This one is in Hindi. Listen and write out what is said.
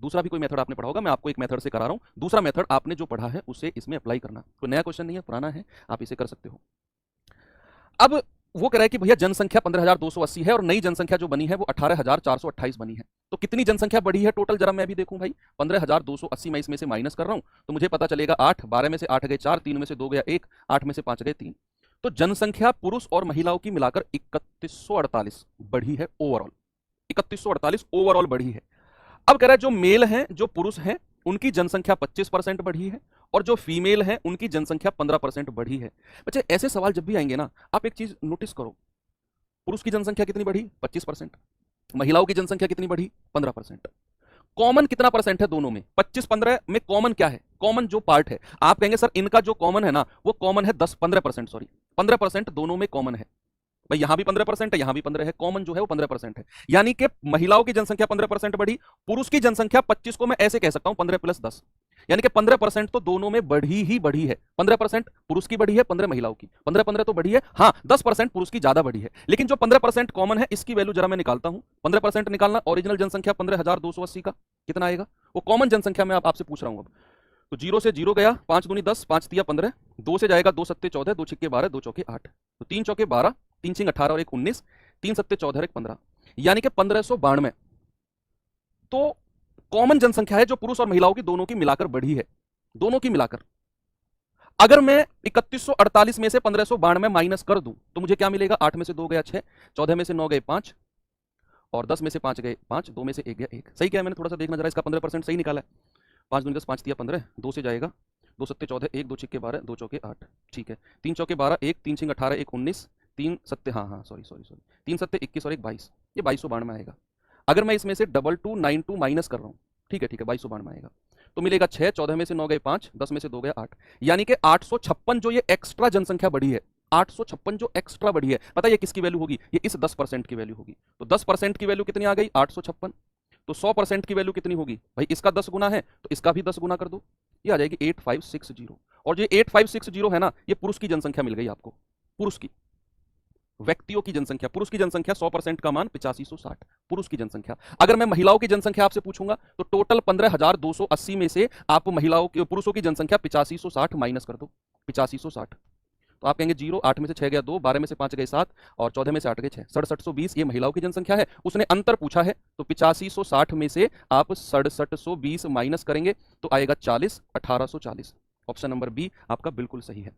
दूसरा भी कोई मेथड आपने पढ़ा होगा, मैं आपको एक मेथड से करा रहा हूँ। दूसरा मेथड आपने जो पढ़ा है उसे इसमें अप्लाई करना, कोई नया क्वेश्चन नहीं है, पुराना है, आप इसे कर सकते हो। अब वो कह रहा है कि भैया जनसंख्या 15,280 है और नई जनसंख्या जो बनी है वो 18,428 बनी है। तो कितनी जनसंख्या बढ़ी है टोटल, जरा मैं भी देखूं भाई। 15,280 मैं इसमें से माइनस कर रहा हूं तो मुझे पता चलेगा 8, 12 में से 8 गए 4, 3 में से 2 गया 1, 8 में से 5 गए 3। तो जनसंख्या पुरुष और महिलाओं की मिलाकर 3148 बढ़ी है ओवरऑल, 3148 ओवरऑल बढ़ी है। अब कह रहा है जो मेल हैं, जो पुरुष हैं, उनकी जनसंख्या 25% बढ़ी है और जो फीमेल हैं उनकी जनसंख्या 15% बढ़ी है। बच्चे ऐसे सवाल जब भी आएंगे ना, आप एक चीज नोटिस करो, पुरुष की जनसंख्या कितनी बढ़ी 25%, महिलाओं की जनसंख्या कितनी बढ़ी 15%। कॉमन कितना परसेंट है दोनों में, 25-15 में कॉमन क्या है, कॉमन जो पार्ट है, आप कहेंगे सर इनका जो कॉमन है ना वो कॉमन है 15%, सॉरी 15% दोनों में कॉमन है। भाई यहां भी 15% है, यहां भी 15 है, कॉमन जो है वो 15% है। यानी कि महिलाओं की जनसंख्या 15% बढ़ी, पुरुष की जनसंख्या 25 को मैं ऐसे कह सकता हूं 15 + 10, यानी कि 15% तो दोनों में बढ़ी ही बढ़ी है। 15% पुरुष की बढ़ी है, 15 महिलाओं की, 15-15 तो बढ़ी है। हाँ 10% पुरुष की ज्यादा बढ़ी है, लेकिन जो 15% कॉमन है इसकी वैल्यू जरा मैं निकालता हूं। 15% निकालना, ओरिजिनल जनसंख्या 15,280 का कितना आएगा, वो कॉमन जनसंख्या मैं आपसे पूछ रहा हूं। अब तो 0 से 0 गया, 5 दूनी 10, 5 तिया 15, 2 से जाएगा 2 सत्ते 14, 2 छिक्के 12, 2 चौके 8, तो 3 चौके 12, 3 छिंग 18 और 1 19, 3 सत्ते 14 और 1 15, यानी कि 1592। तो कॉमन जनसंख्या है जो पुरुष और महिलाओं की दोनों की मिलाकर बढ़ी है, दोनों की मिलाकर। अगर मैं 3148 में से 1592 माइनस कर दूं तो मुझे क्या मिलेगा, 8 में से 2 गया 6, 14 में से 9 गए 5 और 10 में से 5 गए 5, 2 में से 1 गया 1। सही क्या है, मैंने थोड़ा सा देखना जरा, इसका 15% सही निकाला है। 5 दूनी 10, 5 तिया 15, 2 से जाएगा 2 सत्ते 14, 1, 2 छिक्के 12, 2 चौके 8, ठीक है। 3 चौके 12, 1, 3 छिंग 18, 1 19, 3 सत्ते, हाँ सॉरी 3 सत्ते 21 और 1 22, ये 2292 आएगा। अगर मैं इसमें से 2292 माइनस कर रहा हूँ, ठीक है 2292 आएगा, तो मिलेगा 6, 14 में से 9 गए 5, 10 में से 2 गया 8, यानी कि 856 जो ये एक्स्ट्रा जनसंख्या बढ़ी है, 856 जो एक्स्ट्रा बढ़ी है, पता है ये किसकी वैल्यू होगी, ये इस 10% की वैल्यू होगी। तो 10% की वैल्यू कितनी आ गई 856, तो 100% की वैल्यू कितनी होगी भाई, इसका 10 गुना है तो इसका भी 10 गुना कर दो, ये आ जाएगी 8560। और जो 8560 है ना, ये पुरुष की जनसंख्या मिल गई आपको, पुरुष की, व्यक्तियों की जनसंख्या, पुरुष की जनसंख्या 100% का मान 8560, पुरुष की जनसंख्या। अगर मैं महिलाओं की जनसंख्या आपसे पूछूंगा तो टोटल 15,280 में से आप महिलाओं की, पुरुषों की जनसंख्या 8560 माइनस कर दो, 8560। तो आप कहेंगे 0, 8 में से 6 गया 2, 12 में से 5 गए 7 और 14 में से 8 गए 6, 6720 ये महिलाओं की जनसंख्या है। उसने अंतर पूछा है तो 8560 में से आप 6720 माइनस करेंगे तो आएगा 40, 1840। ऑप्शन नंबर बी आपका बिल्कुल सही है।